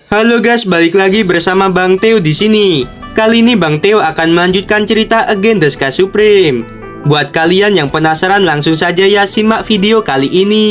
Halo guys, balik lagi bersama Bang Theo di sini. Kali ini Bang Theo akan melanjutkan cerita Again the Sky Supreme. Buat kalian yang penasaran, langsung saja ya simak video kali ini.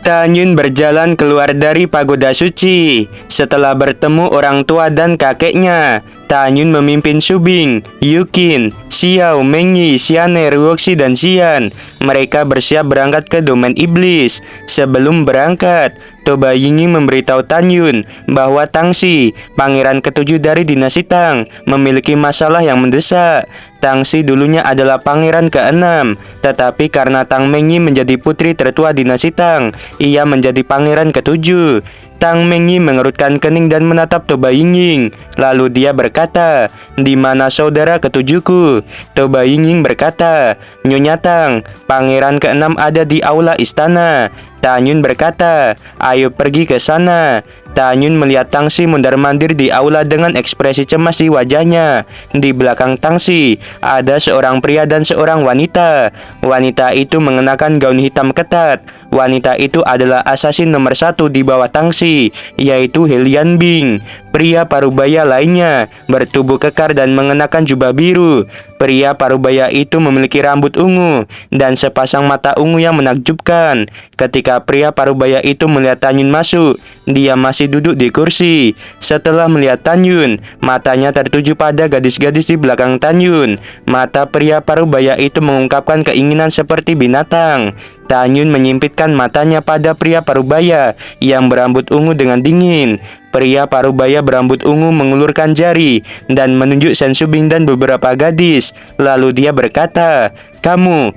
Tanyun berjalan keluar dari pagoda suci. Setelah bertemu orang tua dan kakeknya, Tanyun memimpin Subing, Yukin, Xiao, Mengyi, Xiane, Ruoxi, dan Xian. Mereka bersiap berangkat ke domain iblis. Sebelum berangkat, Toba Yingyi memberitahu Tanyun bahwa Tangxi, pangeran ketujuh dari dinasti Tang, memiliki masalah yang mendesak. Tangxi dulunya adalah pangeran ke-6, tetapi karena Tang Mengyi menjadi putri tertua dinasti Tang, ia menjadi pangeran ke-7. Tang Mengyi mengerutkan kening dan menatap Toba Yingyi. Lalu dia berkata, "Di mana saudara ketujuhku?" Toba Yingyi berkata, "Nyonya Tang, pangeran ke-6 ada di aula istana." Tanyun berkata, "Ayo pergi ke sana." Tanyun melihat Tangxi mondar-mandir di aula dengan ekspresi cemas di wajahnya. Di belakang Tangxi ada seorang pria dan seorang wanita. Wanita itu mengenakan gaun hitam ketat. Wanita itu adalah assassin nomor 1 di bawah Tangxi, yaitu He Lianbing. Pria parubaya lainnya bertubuh kekar dan mengenakan jubah biru. Pria parubaya itu memiliki rambut ungu dan sepasang mata ungu yang menakjubkan. Ketika pria parubaya itu melihat Tanyun masuk, dia masih duduk di kursi. Setelah melihat Tanyun, matanya tertuju pada gadis-gadis di belakang Tanyun. Mata pria parubaya itu mengungkapkan keinginan seperti binatang. Tanyun menyimpitkan matanya pada pria parubaya yang berambut ungu dengan dingin. Pria parubaya berambut ungu mengulurkan jari dan menunjuk Sen Subing dan beberapa gadis. Lalu dia berkata, kamu,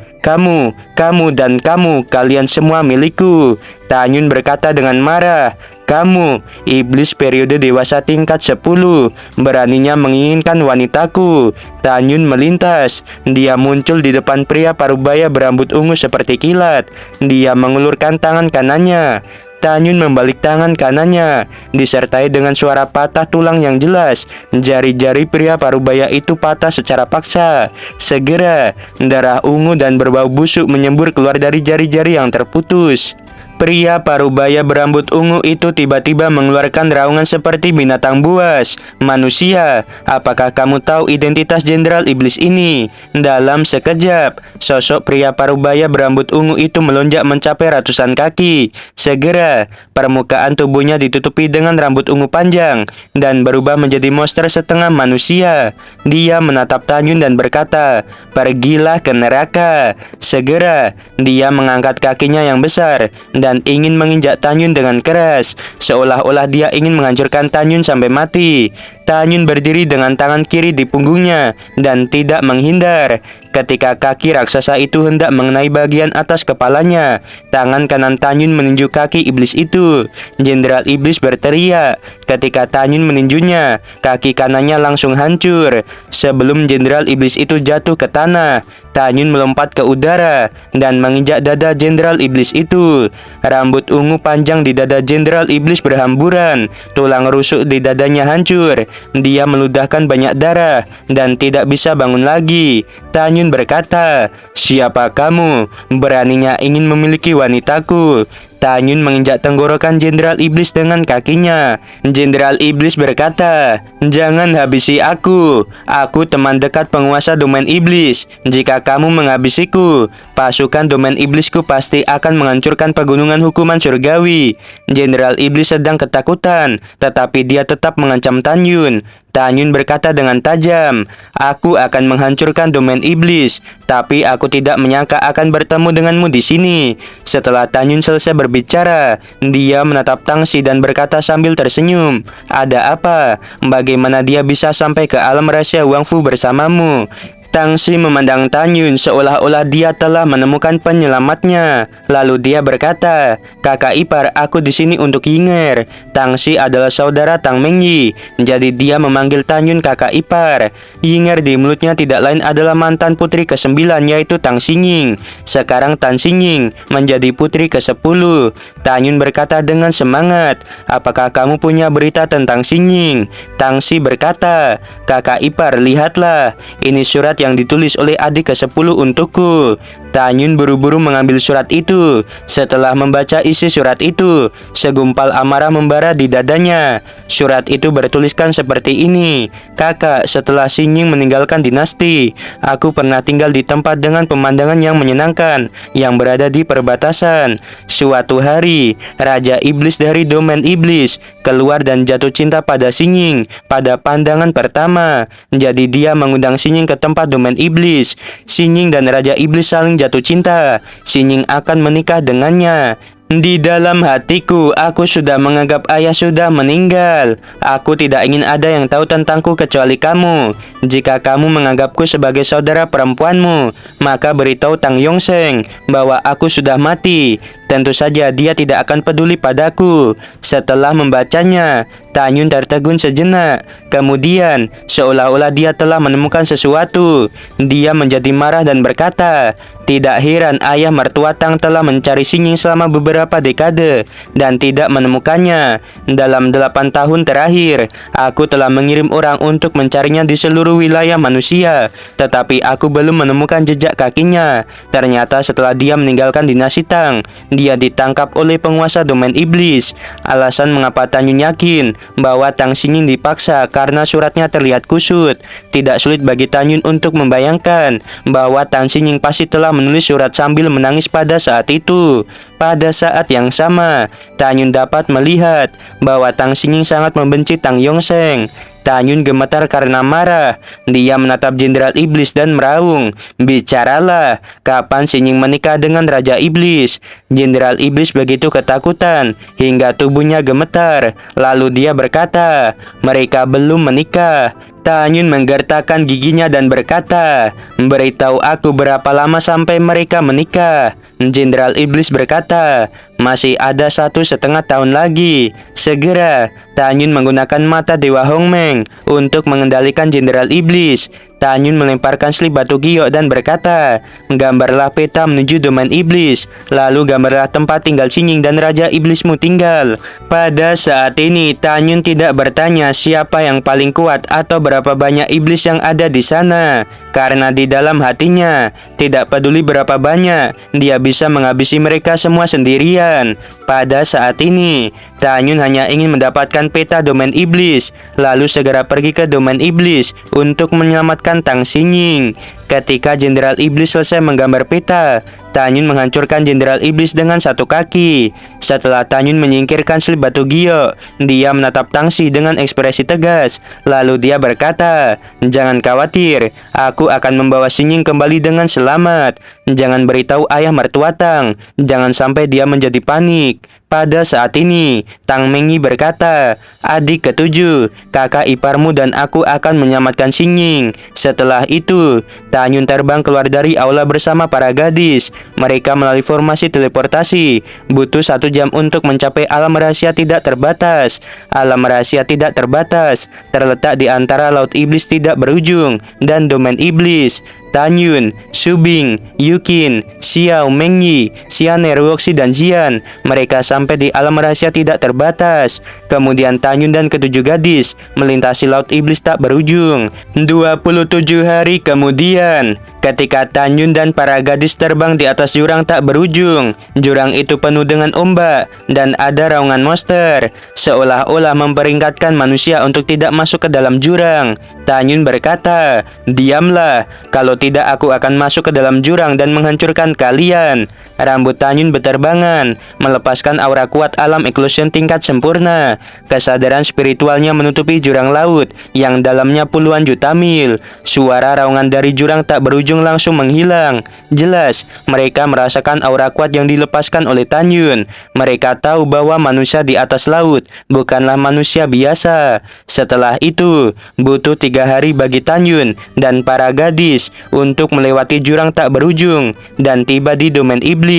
dan kamu, kalian semua milikku." Tanyun berkata dengan marah, "Kamu, iblis periode dewasa tingkat 10, beraninya menginginkan wanitaku." Tanyun melintas. Dia muncul di depan pria parubaya berambut ungu seperti kilat. Dia mengulurkan tangan kanannya. Tanyun membalik tangan kanannya, disertai dengan suara patah tulang yang jelas. Jari-jari pria parubaya itu patah secara paksa. Segera, darah ungu dan berbau busuk menyembur keluar dari jari-jari yang terputus. Pria parubaya berambut ungu itu tiba-tiba mengeluarkan raungan seperti binatang buas. "Manusia, apakah kamu tahu identitas Jenderal Iblis ini?" Dalam sekejap, sosok pria parubaya berambut ungu itu melonjak mencapai ratusan kaki. Segera, permukaan tubuhnya ditutupi dengan rambut ungu panjang dan berubah menjadi monster setengah manusia. Dia menatap Tanyun dan berkata, "Pergilah ke neraka." Segera, dia mengangkat kakinya yang besar dan ingin menginjak Tanyun dengan keras, seolah-olah dia ingin menghancurkan Tanyun sampai mati. Tanyun berdiri dengan tangan kiri di punggungnya dan tidak menghindar. Ketika kaki raksasa itu hendak mengenai bagian atas kepalanya, tangan kanan Tanyun meninju kaki iblis itu. Jenderal Iblis berteriak. Ketika Tanyun meninjunya, kaki kanannya langsung hancur. Sebelum Jenderal Iblis itu jatuh ke tanah, Tanyun melompat ke udara dan menginjak dada Jenderal Iblis itu. Rambut ungu panjang di dada Jenderal Iblis berhamburan. Tulang rusuk di dadanya hancur. Dia meludahkan banyak darah dan tidak bisa bangun lagi. Tanyun berkata, "Siapa kamu? Beraninya ingin memiliki wanitaku?" Tanyun menginjak tenggorokan Jenderal Iblis dengan kakinya. Jenderal Iblis berkata, "Jangan habisi aku. Aku teman dekat penguasa domain iblis. Jika kamu menghabisiku, pasukan domain iblisku pasti akan menghancurkan pegunungan hukuman surgawi." Jenderal Iblis sedang ketakutan, tetapi dia tetap mengancam Tanyun. Tanyun berkata dengan tajam, "Aku akan menghancurkan domain iblis, tapi aku tidak menyangka akan bertemu denganmu di sini." Setelah Tanyun selesai berbicara, dia menatap Tangxi dan berkata sambil tersenyum, "Ada apa? Bagaimana dia bisa sampai ke alam rahasia Wangfu bersamamu?" Tangxi memandang Tanyun seolah-olah dia telah menemukan penyelamatnya. Lalu dia berkata, "Kakak ipar, aku di sini untuk Yinger." Tangxi adalah saudara Tang Mengyi, jadi dia memanggil Tanyun kakak ipar. Yinger di mulutnya tidak lain adalah mantan putri ke-9, yaitu Tang Xingning. Sekarang Tang Xingning menjadi putri ke-10. Tanyun berkata dengan semangat, "Apakah kamu punya berita tentang Xingning?" Tangxi berkata, "Kakak ipar, lihatlah, ini surat yang ditulis oleh adik ke-10 untukku. Tanyun buru-buru mengambil surat itu. Setelah membaca isi surat itu, segumpal amarah membara di dadanya. Surat itu bertuliskan seperti ini. Kakak, setelah Xingning meninggalkan dinasti, aku pernah tinggal di tempat dengan pemandangan yang menyenangkan yang berada di perbatasan. Suatu hari, Raja Iblis dari domain iblis keluar dan jatuh cinta pada Xingning pada pandangan pertama. Jadi dia mengundang Xingning ke tempat domain iblis. Xingning dan Raja Iblis saling jatuh cinta. Xingning akan menikah dengannya. Di dalam hatiku, aku sudah menganggap ayah sudah meninggal. Aku tidak ingin ada yang tahu tentangku kecuali kamu. Jika kamu menganggapku sebagai saudara perempuanmu, maka beritahu Tang Yongsheng bahwa aku sudah mati. Tentu saja dia tidak akan peduli padaku. Setelah membacanya, Tanyun tertegun sejenak. Kemudian, seolah-olah dia telah menemukan sesuatu. Dia menjadi marah dan berkata, tidak heran ayah mertua Tang telah mencari Xingning selama beberapa dekade dan tidak menemukannya. Dalam 8 tahun terakhir, aku telah mengirim orang untuk mencarinya di seluruh wilayah manusia, tetapi aku belum menemukan jejak kakinya. Ternyata setelah dia meninggalkan dinasti Tang, dia ditangkap oleh penguasa domain iblis. Alasan mengapa Tanyun yakin bahwa Tang Xingning dipaksa karena suratnya terlihat kusut. Tidak sulit bagi Tanyun untuk membayangkan bahwa Tang Xingning pasti telah menulis surat sambil menangis pada saat itu. Pada saat yang sama, Tanyun dapat melihat bahwa Tang Xingning sangat membenci Tang Yongsheng. Tanyun gemetar karena marah. Dia menatap Jenderal Iblis dan meraung, bicaralah, kapan Xingning menikah dengan Raja Iblis? Jenderal Iblis begitu ketakutan hingga tubuhnya gemetar. Lalu dia berkata, mereka belum menikah. Tanyun menggertakkan giginya dan berkata, beritahu aku berapa lama sampai mereka menikah. Jenderal Iblis berkata, masih ada 1,5 tahun lagi. Segera, Tanyun menggunakan mata Dewa Hongmeng untuk mengendalikan Jenderal Iblis. Tanyun melemparkan slip batu giok dan berkata, gambarlah peta menuju domain iblis. Lalu gambarlah tempat tinggal Xingning dan Raja Iblismu tinggal. Pada saat ini, Tanyun tidak bertanya siapa yang paling kuat atau berapa banyak iblis yang ada di sana. Karena di dalam hatinya, tidak peduli berapa banyak, dia bisa menghabisi mereka semua sendirian. Pada saat ini, Tanyun hanya ingin mendapatkan peta domain iblis, lalu segera pergi ke domain iblis untuk menyelamatkan Tang Xingning. Ketika Jenderal Iblis selesai menggambar peta, Tanyun menghancurkan Jenderal Iblis dengan satu kaki. Setelah Tanyun menyingkirkan slip batu giok, dia menatap Tang Xi dengan ekspresi tegas. Lalu dia berkata, jangan khawatir, aku akan membawa Xingning kembali dengan selamat. Jangan beritahu ayah mertua Tang, jangan sampai dia menjadi panik. Pada saat ini, Tang Mengyi berkata, adik ke-7, kakak iparmu dan aku akan menyelamatkan Xingning. Setelah itu, Tanyun terbang keluar dari aula bersama para gadis. Mereka melalui formasi teleportasi. Butuh 1 jam untuk mencapai alam rahasia tidak terbatas. Alam rahasia tidak terbatas terletak di antara laut iblis tidak berujung dan domain iblis. Tanyun, Subing, Yukin, Xiao Mengyi, Xiane Ruoxi dan Xian. Mereka sampai di alam rahasia tidak terbatas. Kemudian Tanyun dan ke-7 gadis melintasi laut iblis tak berujung. 27 hari kemudian, ketika Tanyun dan para gadis terbang di atas jurang tak berujung, jurang itu penuh dengan ombak dan ada raungan monster, seolah-olah memperingatkan manusia untuk tidak masuk ke dalam jurang. Tanyun berkata, diamlah, kalau tidak aku akan masuk ke dalam jurang dan menghancurkan kalian. Rambut Tanyun berterbangan, melepaskan aura kuat alam eklusion tingkat sempurna. Kesadaran spiritualnya menutupi jurang laut yang dalamnya puluhan juta mil. Suara raungan dari jurang tak berujung langsung menghilang. Jelas, mereka merasakan aura kuat yang dilepaskan oleh Tanyun. Mereka tahu bahwa manusia di atas laut bukanlah manusia biasa. Setelah itu, butuh 3 hari bagi Tanyun dan para gadis untuk melewati jurang tak berujung dan tiba di domain iblis.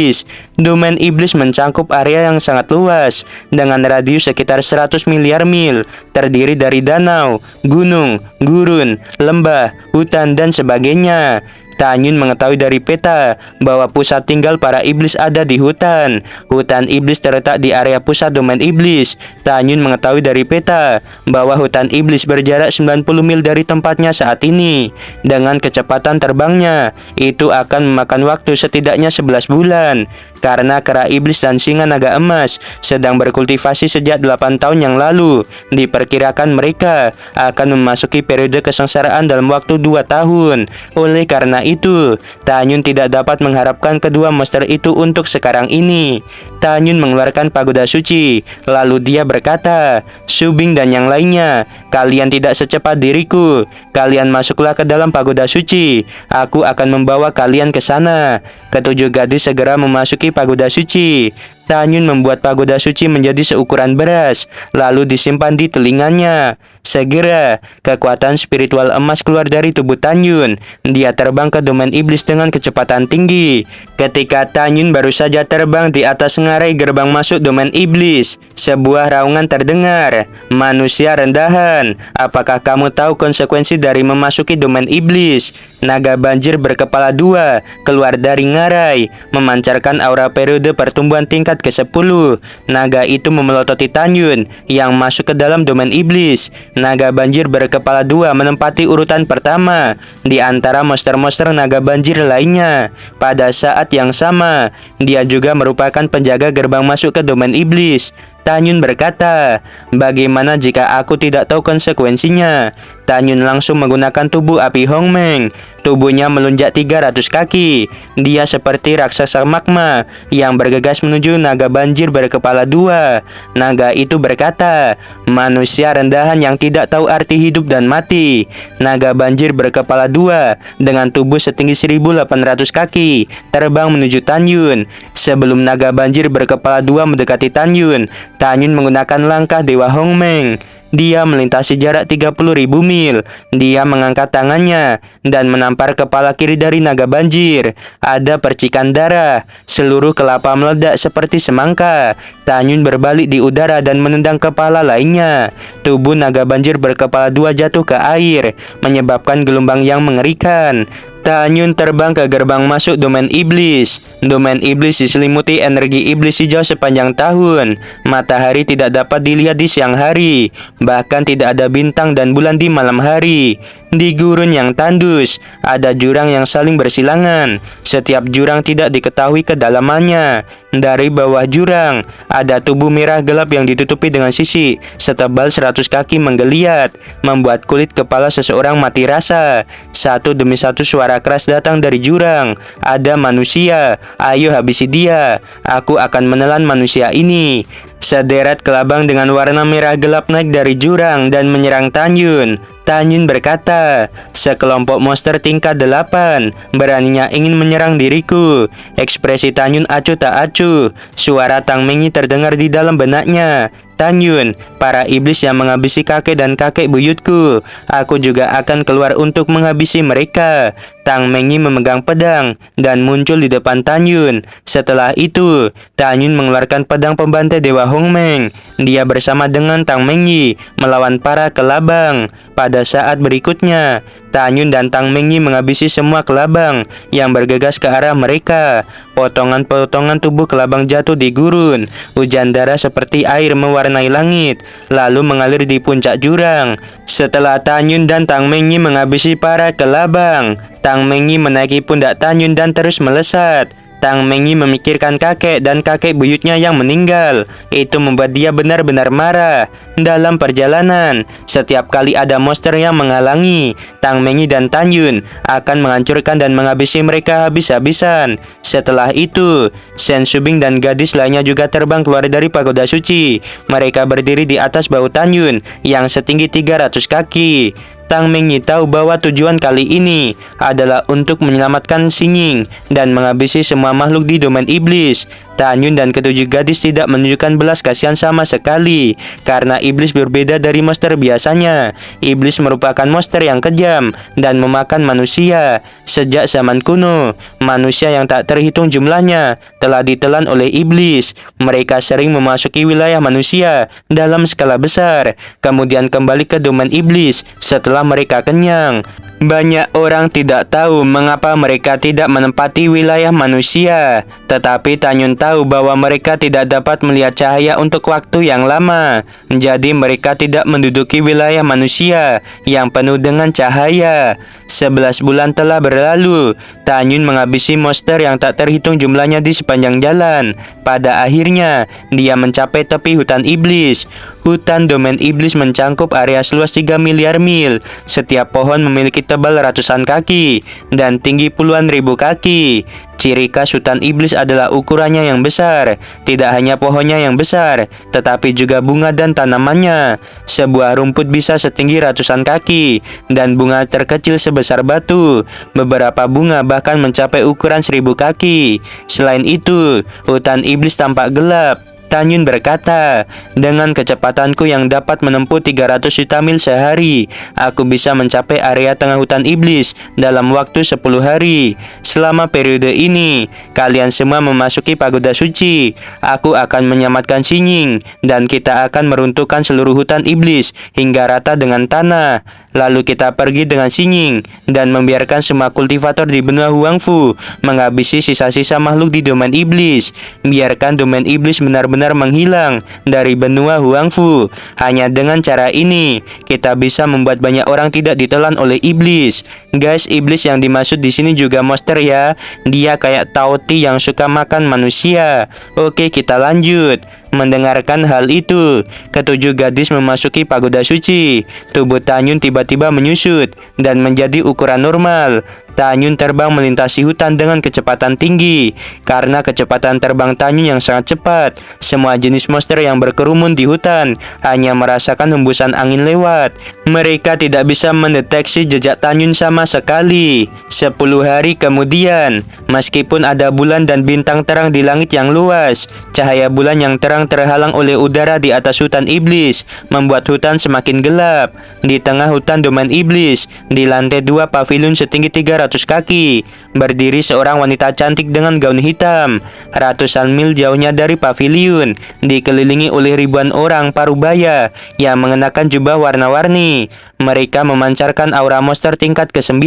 Domain iblis mencakup area yang sangat luas dengan radius sekitar 100 miliar mil, terdiri dari danau, gunung, gurun, lembah, hutan dan sebagainya. Tanyun mengetahui dari peta bahwa pusat tinggal para iblis ada di hutan. Hutan iblis terletak di area pusat domain iblis. Tanyun mengetahui dari peta bahwa hutan iblis berjarak 90 mil dari tempatnya saat ini. Dengan kecepatan terbangnya, itu akan memakan waktu setidaknya 11 bulan. Karena kera iblis dan singa naga emas sedang berkultivasi sejak 8 tahun yang lalu, diperkirakan mereka akan memasuki periode kesengsaraan dalam waktu 2 tahun. Oleh karena itu, Tanyun tidak dapat mengharapkan kedua monster itu untuk sekarang ini. Tanyun mengeluarkan pagoda suci, lalu dia berkata, "Subing dan yang lainnya, kalian tidak secepat diriku. Kalian masuklah ke dalam pagoda suci. Aku akan membawa kalian ke sana." Ketujuh gadis segera memasuki pagoda suci. Tanyun membuat pagoda suci menjadi seukuran beras, lalu disimpan di telinganya. Segera, kekuatan spiritual emas keluar dari tubuh Tanyun. Dia terbang ke domain iblis dengan kecepatan tinggi. Ketika Tanyun baru saja terbang di atas ngarai gerbang masuk domain iblis, sebuah raungan terdengar. "Manusia rendahan, apakah kamu tahu konsekuensi dari memasuki domain iblis?" Naga banjir berkepala 2 keluar dari ngarai, memancarkan aura periode pertumbuhan tingkat ke-10. Naga itu memelototi Tanyun yang masuk ke dalam domain iblis. Naga banjir berkepala 2 menempati urutan pertama di antara monster-monster naga banjir lainnya. Pada saat yang sama, dia juga merupakan penjaga gerbang masuk ke domain iblis. Tanyun berkata, "Bagaimana jika aku tidak tahu konsekuensinya?" Tanyun langsung menggunakan tubuh api Hongmeng. Tubuhnya melunjak 300 kaki. Dia seperti raksasa magma yang bergegas menuju naga banjir berkepala 2. Naga itu berkata, "Manusia rendahan yang tidak tahu arti hidup dan mati." Naga banjir berkepala 2 dengan tubuh setinggi 1800 kaki terbang menuju Tanyun. Sebelum naga banjir berkepala 2 mendekati Tanyun, Tanyun menggunakan langkah Dewa Hongmeng. Dia melintasi jarak 30.000 mil. Dia mengangkat tangannya dan menampar kepala kiri dari naga banjir. Ada percikan darah. Seluruh kelapa meledak seperti semangka. Tanyun berbalik di udara dan menendang kepala lainnya. Tubuh naga banjir berkepala 2 jatuh ke air, menyebabkan gelombang yang mengerikan. Tanyun terbang ke gerbang masuk domain iblis. Domain iblis diselimuti energi iblis hijau sepanjang tahun. Matahari tidak dapat dilihat di siang hari. Bahkan tidak ada bintang dan bulan di malam hari. Di gurun yang tandus, ada jurang yang saling bersilangan. Setiap jurang tidak diketahui kedalamannya. Dari bawah jurang, ada tubuh merah gelap yang ditutupi dengan sisik setebal 100 kaki menggeliat, membuat kulit kepala seseorang mati rasa. Satu demi satu suara keras datang dari jurang. "Ada manusia, ayo habisi dia. Aku akan menelan manusia ini." Sederet kelabang dengan warna merah gelap naik dari jurang dan menyerang Tanyun. Tanyun berkata, "Sekelompok monster tingkat 8 beraninya ingin menyerang diriku." Ekspresi Tanyun acuh tak acuh. Suara Tang Mengyi terdengar di dalam benaknya. "Tanyun, para iblis yang menghabisi kakek dan kakek buyutku, aku juga akan keluar untuk menghabisi mereka." Tang Mengyi memegang pedang dan muncul di depan Tanyun. Setelah itu, Tanyun mengeluarkan pedang pembantai Dewa Hongmeng. Dia bersama dengan Tang Mengyi melawan para kelabang. Pada saat berikutnya, Tanyun dan Tang Mengyi menghabisi semua kelabang yang bergegas ke arah mereka. Potongan-potongan tubuh kelabang jatuh di gurun. Hujan darah seperti air mewarnai langit, lalu mengalir di puncak jurang. Setelah Tanyun dan Tang Mengyi menghabisi para kelabang, Tang Mengyi menaiki pundak Tanyun dan terus melesat. Tang Mengyi memikirkan kakek dan kakek buyutnya yang meninggal. Itu membuat dia benar-benar marah. Dalam perjalanan, setiap kali ada monster yang menghalangi, Tang Mengyi dan Tanyun akan menghancurkan dan menghabisi mereka habis-habisan. Setelah itu, Shen Subing dan gadis lainnya juga terbang keluar dari pagoda suci. Mereka berdiri di atas bahu Tanyun yang setinggi 300 kaki. Tang Mengyi tahu bahwa tujuan kali ini adalah untuk menyelamatkan Xingning dan menghabisi semua makhluk di domain iblis. Tanyun dan ketujuh gadis tidak menunjukkan belas kasihan sama sekali, karena iblis berbeda dari monster biasanya. Iblis merupakan monster yang kejam dan memakan manusia. Sejak zaman kuno, manusia yang tak terhitung jumlahnya telah ditelan oleh iblis. Mereka sering memasuki wilayah manusia dalam skala besar, kemudian kembali ke domain iblis setelah mereka kenyang. Banyak orang tidak tahu mengapa mereka tidak menempati wilayah manusia, tetapi Tanyun tahu bahwa mereka tidak dapat melihat cahaya untuk waktu yang lama. Jadi mereka tidak menduduki wilayah manusia yang penuh dengan cahaya. 11 bulan telah berlalu. Tanyun menghabisi monster yang tak terhitung jumlahnya di sepanjang jalan. Pada akhirnya, dia mencapai tepi hutan iblis. Hutan domain iblis mencangkup area seluas 3 miliar mil. Setiap pohon memiliki tebal ratusan kaki dan tinggi puluhan ribu kaki. Ciri khas hutan iblis adalah ukurannya yang besar. Tidak hanya pohonnya yang besar, tetapi juga bunga dan tanamannya. Sebuah rumput bisa setinggi ratusan kaki, dan bunga terkecil sebesar batu. Beberapa bunga bahkan mencapai ukuran 1000 kaki. Selain itu, hutan iblis tampak gelap. Tanyun berkata, dengan kecepatanku yang dapat menempuh 300 juta mil sehari, aku bisa mencapai area tengah hutan iblis dalam waktu 10 hari. Selama periode ini, kalian semua memasuki pagoda suci. Aku akan menyamatkan Xingning, dan kita akan meruntuhkan seluruh hutan iblis hingga rata dengan tanah. Lalu kita pergi dengan Xingning dan membiarkan semua kultivator di benua Huangfu menghabisi sisa-sisa makhluk di domain iblis. Biarkan domain iblis benar-benar menghilang dari benua Huangfu. Hanya dengan cara ini, kita bisa membuat banyak orang tidak ditelan oleh iblis. Guys, iblis yang dimaksud di sini juga monster ya. Dia kayak Taoti yang suka makan manusia. Oke, kita lanjut. Mendengarkan hal itu, ketujuh gadis memasuki pagoda suci. Tubuh Tanyun tiba-tiba menyusut dan menjadi ukuran normal. Tanyun terbang melintasi hutan dengan kecepatan tinggi. Karena kecepatan terbang Tanyun yang sangat cepat, semua jenis monster yang berkerumun di hutan hanya merasakan hembusan angin lewat. Mereka tidak bisa mendeteksi jejak Tanyun sama sekali. 10 hari kemudian, meskipun ada bulan dan bintang terang di langit yang luas, cahaya bulan yang terang terhalang oleh udara di atas hutan iblis, membuat hutan semakin gelap. Di tengah hutan domain iblis, di lantai 2 pavilion setinggi 300 kaki, berdiri seorang wanita cantik dengan gaun hitam. Ratusan mil jauhnya dari pavilion, dikelilingi oleh ribuan orang parubaya yang mengenakan jubah warna-warni. Mereka memancarkan aura monster tingkat ke-9.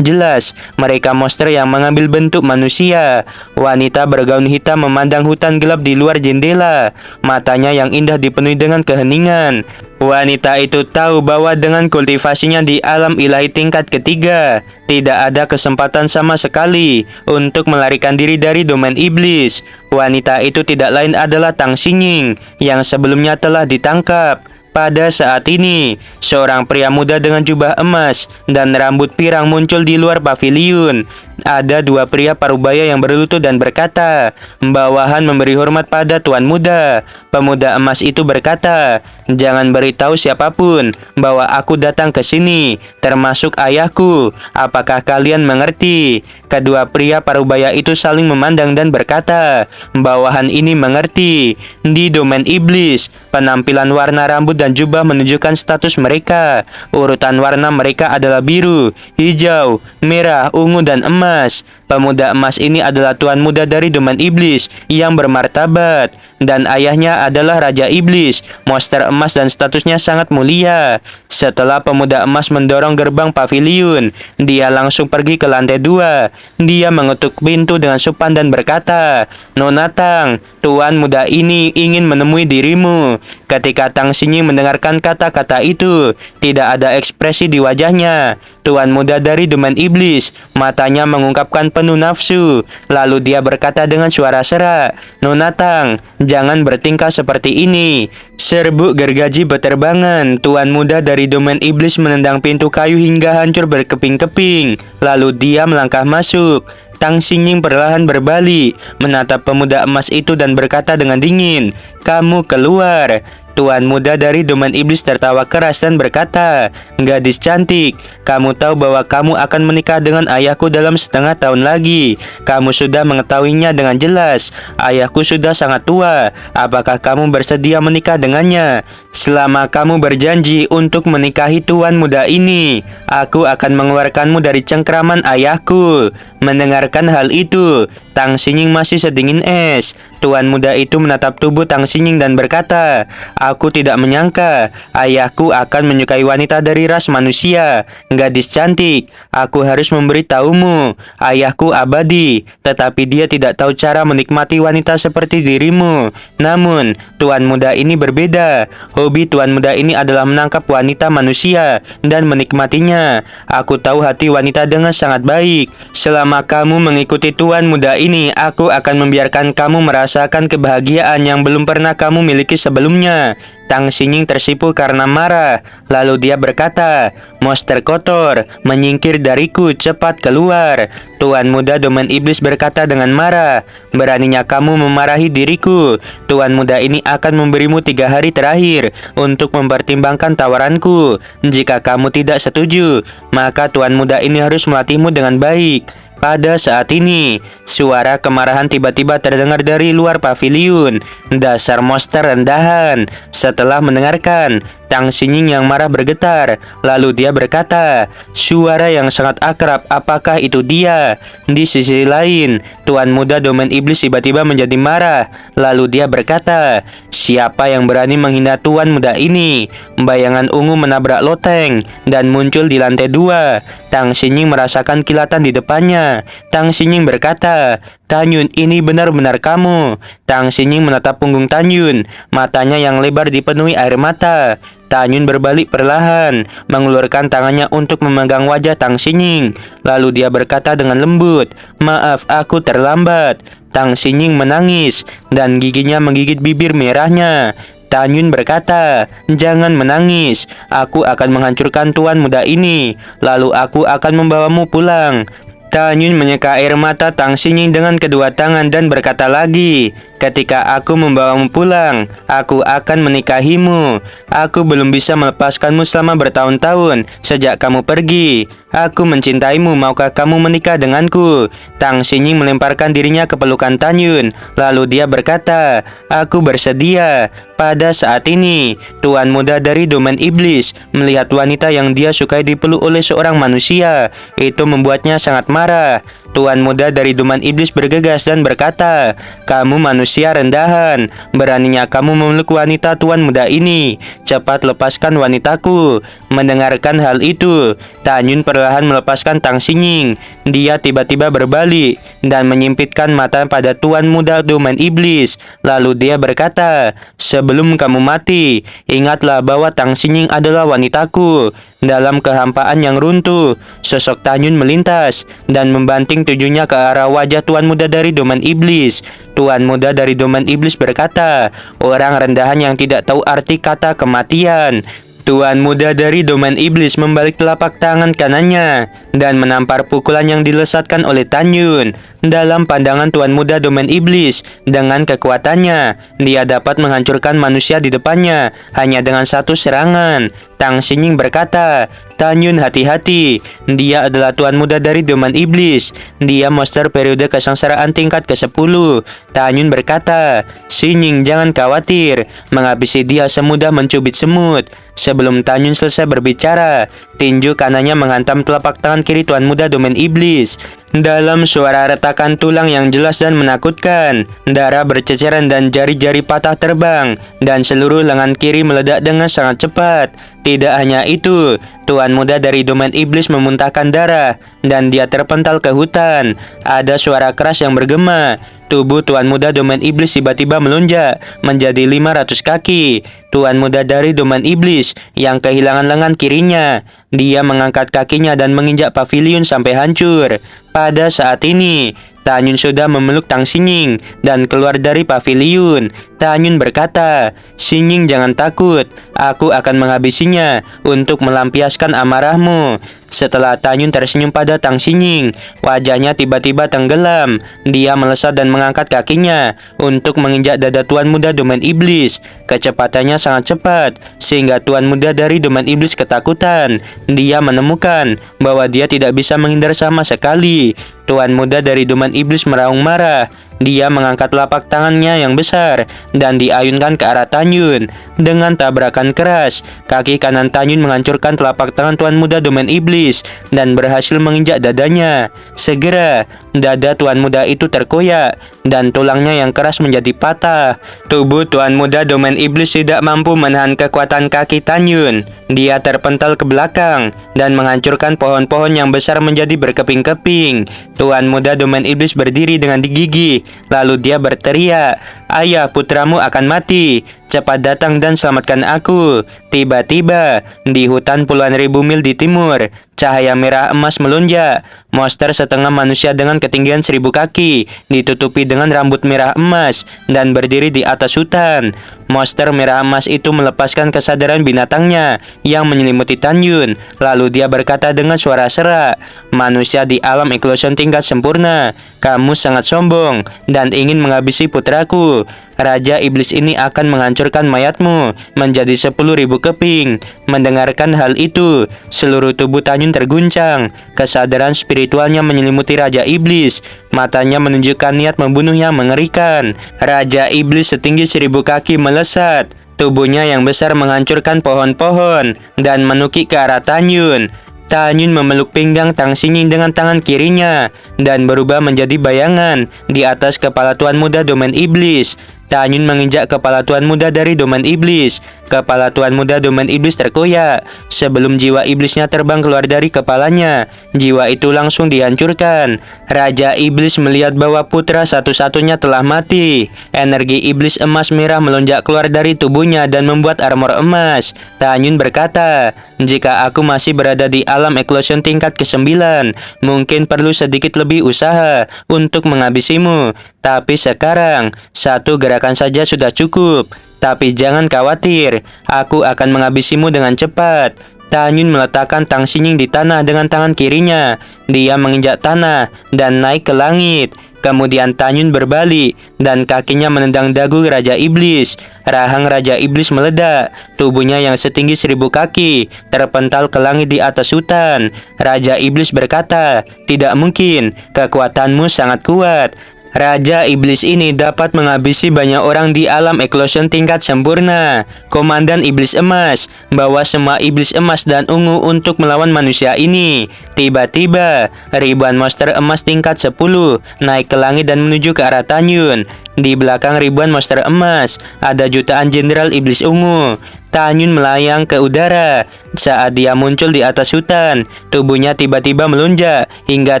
Jelas, mereka monster yang mengambil bentuk manusia. Wanita bergaun hitam memandang hutan gelap di luar jendela. Matanya yang indah dipenuhi dengan keheningan. Wanita itu tahu bahwa dengan kultivasinya di alam ilahi tingkat ketiga, tidak ada kesempatan sama sekali untuk melarikan diri dari domain iblis. Wanita itu tidak lain adalah Tang Xingning yang sebelumnya telah ditangkap. Pada saat ini, seorang pria muda dengan jubah emas dan rambut pirang muncul di luar pavilion. Ada 2 pria parubaya yang berlutut dan berkata, "Bawahan memberi hormat pada tuan muda." Pemuda emas itu berkata, "Jangan beritahu siapapun bahwa aku datang ke sini, termasuk ayahku. Apakah kalian mengerti?" Kedua pria parubaya itu saling memandang dan berkata, "Bawahan ini mengerti." Di domain iblis, penampilan warna rambut dan jubah menunjukkan status mereka. Urutan warna mereka adalah biru, hijau, merah, ungu, dan emas. Pemuda emas ini adalah tuan muda dari domain iblis yang bermartabat, dan ayahnya adalah Raja Iblis, monster emas dan statusnya sangat mulia. Setelah pemuda emas mendorong gerbang pavilion, dia langsung pergi ke lantai 2. Dia mengetuk pintu dengan sopan dan berkata, "Nona Tang, tuan muda ini ingin menemui dirimu." Ketika Tang Xingning mendengarkan kata-kata itu, tidak ada ekspresi di wajahnya. Tuan muda dari domain iblis, matanya mengungkapkan penuh nafsu. Lalu dia berkata dengan suara serak, "Nona Tang, jangan bertingkah seperti ini." Serbuk gergaji berterbangan. Tuan muda dari domain iblis menendang pintu kayu hingga hancur berkeping-keping. Lalu dia melangkah masuk. Tang Xingning perlahan berbalik, menatap pemuda emas itu dan berkata dengan dingin, "Kamu keluar." Tuan muda dari domain iblis tertawa keras dan berkata, "Gadis cantik, kamu tahu bahwa kamu akan menikah dengan ayahku dalam setengah tahun lagi. Kamu sudah mengetahuinya dengan jelas. Ayahku sudah sangat tua. Apakah kamu bersedia menikah dengannya? Selama kamu berjanji untuk menikahi tuan muda ini, aku akan mengeluarkanmu dari cengkraman ayahku." Mendengarkan hal itu, Tang Xinying masih sedingin es. Tuan muda itu menatap tubuh Tang Xinying dan berkata, "Aku tidak menyangka ayahku akan menyukai wanita dari ras manusia. Gadis cantik, aku harus memberitahumu, ayahku abadi, tetapi dia tidak tahu cara menikmati wanita seperti dirimu. Namun, tuan muda ini berbeda. Hobi tuan muda ini adalah menangkap wanita manusia dan menikmatinya. Aku tahu hati wanita dengan sangat baik. Selama kamu mengikuti tuan muda ini, aku akan membiarkan kamu merasakan kebahagiaan yang belum pernah kamu miliki sebelumnya." Tang Xinying tersipu karena marah. Lalu dia berkata, "Monster kotor, menyingkir dariku, cepat keluar." Tuan muda domain iblis berkata dengan marah, "Beraninya kamu memarahi diriku. Tuan muda ini akan memberimu 3 hari terakhir untuk mempertimbangkan tawaranku. Jika kamu tidak setuju, maka tuan muda ini harus melatihmu dengan baik." Pada saat ini, suara kemarahan tiba-tiba terdengar dari luar paviliun. Dasar monster rendahan. Setelah mendengarkan, Tang Xinying yang marah bergetar. Lalu dia berkata, "Suara yang sangat akrab, apakah itu dia?" Di sisi lain, tuan muda domain iblis tiba-tiba menjadi marah. Lalu dia berkata, "Siapa yang berani menghina tuan muda ini?" Bayangan ungu menabrak loteng dan muncul di lantai 2. Tang Xinying merasakan kilatan di depannya. Tang Xinying berkata, "Tanyun, ini benar-benar kamu." Tang Xinying menatap punggung Tanyun. Matanya yang lebar dipenuhi air mata. Tanyun berbalik perlahan, mengeluarkan tangannya untuk memegang wajah Tang Xinying. Lalu dia berkata dengan lembut, "Maaf, aku terlambat." Tang Xinying menangis dan giginya menggigit bibir merahnya. Tanyun berkata, "Jangan menangis, aku akan menghancurkan tuan muda ini, lalu aku akan membawamu pulang." Tanyun menyeka air mata Tang Xinying dengan kedua tangan dan berkata lagi, "Ketika aku membawamu pulang, aku akan menikahimu. Aku belum bisa melepaskanmu selama bertahun-tahun sejak kamu pergi. Aku mencintaimu, maukah kamu menikah denganku?" Tang Xinying melemparkan dirinya ke pelukan Tanyun. Lalu dia berkata, "Aku bersedia." Pada saat ini, tuan muda dari domain iblis melihat wanita yang dia sukai dipeluk oleh seorang manusia. Itu membuatnya sangat marah. Tuan muda dari domain iblis bergegas dan berkata, "Kamu manusia rendahan. Beraninya kamu memeluk wanita tuan muda ini. Cepat lepaskan wanitaku." Mendengarkan hal itu, Tanyun perlahan melepaskan Tang Xinying. Dia tiba-tiba berbalik dan menyimpitkan mata pada tuan muda domain iblis. Lalu dia berkata, "Sebelum kamu mati, ingatlah bahwa Tang Xinying adalah wanitaku." Dalam kehampaan yang runtuh, sosok Tanyun melintas dan membanting tujuannya ke arah wajah tuan muda dari domain iblis. Tuan muda dari domain iblis berkata, "Orang rendahan yang tidak tahu arti kata kematian." Tuan muda dari domain iblis membalik telapak tangan kanannya dan menampar pukulan yang dilesatkan oleh Tanyun. Dalam pandangan tuan muda domain iblis, dengan kekuatannya, dia dapat menghancurkan manusia di depannya hanya dengan satu serangan. Tang Xinying berkata, "Tanyun, hati-hati. Dia adalah tuan muda dari domain iblis. Dia monster periode kesengsaraan tingkat ke-10. Tanyun berkata, "Xinying, jangan khawatir. Menghabisi dia semudah mencubit semut." Sebelum Tanyun selesai berbicara, tinju kanannya menghantam telapak tangan kiri tuan muda domain iblis. Dalam suara retakan tulang yang jelas dan menakutkan, darah berceceran dan jari-jari patah terbang, dan seluruh lengan kiri meledak dengan sangat cepat. Tidak hanya itu, tuan muda dari domain iblis memuntahkan darah, dan dia terpental ke hutan. Ada suara keras yang bergema. Tubuh tuan muda domain iblis tiba-tiba melonjak menjadi 500 kaki. Tuan muda dari domain iblis yang kehilangan lengan kirinya. Dia mengangkat kakinya dan menginjak paviliun sampai hancur. Pada saat ini, Tanyun sudah memeluk Tang Xinying dan keluar dari paviliun. Tanyun berkata, "Xinying, jangan takut. Aku akan menghabisinya untuk melampiaskan amarahmu." Setelah Tanyun tersenyum pada Tang Xinying, wajahnya tiba-tiba tenggelam. Dia melesat dan mengangkat kakinya untuk menginjak dada tuan muda domain iblis. Kecepatannya sangat cepat, sehingga tuan muda dari domain iblis ketakutan. Dia menemukan bahwa dia tidak bisa menghindar sama sekali. Tuan muda dari domain iblis meraung marah. dia mengangkat telapak tangannya yang besar dan diayunkan ke arah Tanyun. Dengan tabrakan keras, kaki kanan Tanyun menghancurkan telapak tangan Tuan Muda Domain Iblis dan berhasil menginjak dadanya. Segera, dada Tuan Muda itu terkoyak dan tulangnya yang keras menjadi patah. Tubuh Tuan Muda Domain Iblis tidak mampu menahan kekuatan kaki Tanyun. Dia terpental ke belakang dan menghancurkan pohon-pohon yang besar menjadi berkeping-keping. Tuan Muda Domain Iblis berdiri dengan gigih, lalu dia berteriak, "Ayah, putramu akan mati. Cepat datang dan selamatkan aku." Tiba-tiba, di hutan puluhan ribu mil di timur, cahaya merah emas melonjak. Monster setengah manusia dengan ketinggian 1000 kaki, ditutupi dengan rambut merah emas, dan berdiri di atas hutan. Monster merah emas itu melepaskan kesadaran binatangnya yang menyelimuti Tanyun. Lalu dia berkata dengan suara serak, "Manusia di alam eklosion tingkat sempurna, kamu sangat sombong dan ingin menghabisi putraku. Raja Iblis ini akan menghancurkan mayatmu menjadi 10.000 keping." Mendengarkan hal itu, seluruh tubuh Tanyun terguncang. Kesadaran spiritualnya menyelimuti Raja Iblis. Matanya menunjukkan niat membunuh yang mengerikan. Raja Iblis setinggi 1000 kaki melesat. Tubuhnya yang besar menghancurkan pohon-pohon dan menukik ke arah Tanyun. Tanyun memeluk pinggang Tang Xingyin dengan tangan kirinya dan berubah menjadi bayangan di atas kepala Tuan Muda Domain Iblis. Tanyun menginjak kepala Tuan Muda dari Domain Iblis. Kepala Tuan Muda Domain Iblis terkoyak. Sebelum jiwa iblisnya terbang keluar dari kepalanya, jiwa itu langsung dihancurkan. Raja Iblis melihat bahwa putra satu-satunya telah mati. Energi iblis emas merah melonjak keluar dari tubuhnya dan membuat armor emas. Tanyun berkata, "Jika aku masih berada di alam eklosion tingkat ke-9, mungkin perlu sedikit lebih usaha untuk menghabisimu. Tapi sekarang, satu gerakan saja sudah cukup. Tapi jangan khawatir, aku akan menghabisimu dengan cepat." Tanyun meletakkan Tang Xingyin di tanah dengan tangan kirinya. Dia menginjak tanah dan naik ke langit. Kemudian Tanyun berbalik dan kakinya menendang dagu Raja Iblis. Rahang Raja Iblis meledak. Tubuhnya yang setinggi 1000 kaki terpental ke langit di atas hutan. Raja Iblis berkata, "Tidak mungkin, kekuatanmu sangat kuat. Raja Iblis ini dapat menghabisi banyak orang di alam eklosion tingkat sempurna. Komandan Iblis Emas, bawa semua Iblis Emas dan ungu untuk melawan manusia ini." Tiba-tiba, ribuan monster emas tingkat 10 naik ke langit dan menuju ke arah Tanyun. Di belakang ribuan monster emas, ada jutaan jenderal Iblis Ungu. Tanyun melayang ke udara. Saat dia muncul di atas hutan, tubuhnya tiba-tiba melonjak hingga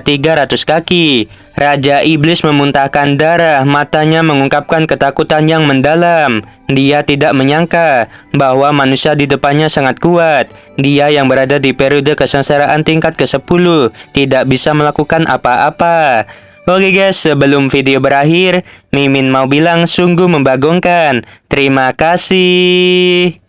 300 kaki. Raja Iblis memuntahkan darah, matanya mengungkapkan ketakutan yang mendalam. Dia tidak menyangka bahwa manusia di depannya sangat kuat. Dia yang berada di periode kesengsaraan tingkat ke-10 tidak bisa melakukan apa-apa. Oke guys, sebelum video berakhir, Mimin mau bilang sungguh membagongkan. Terima kasih.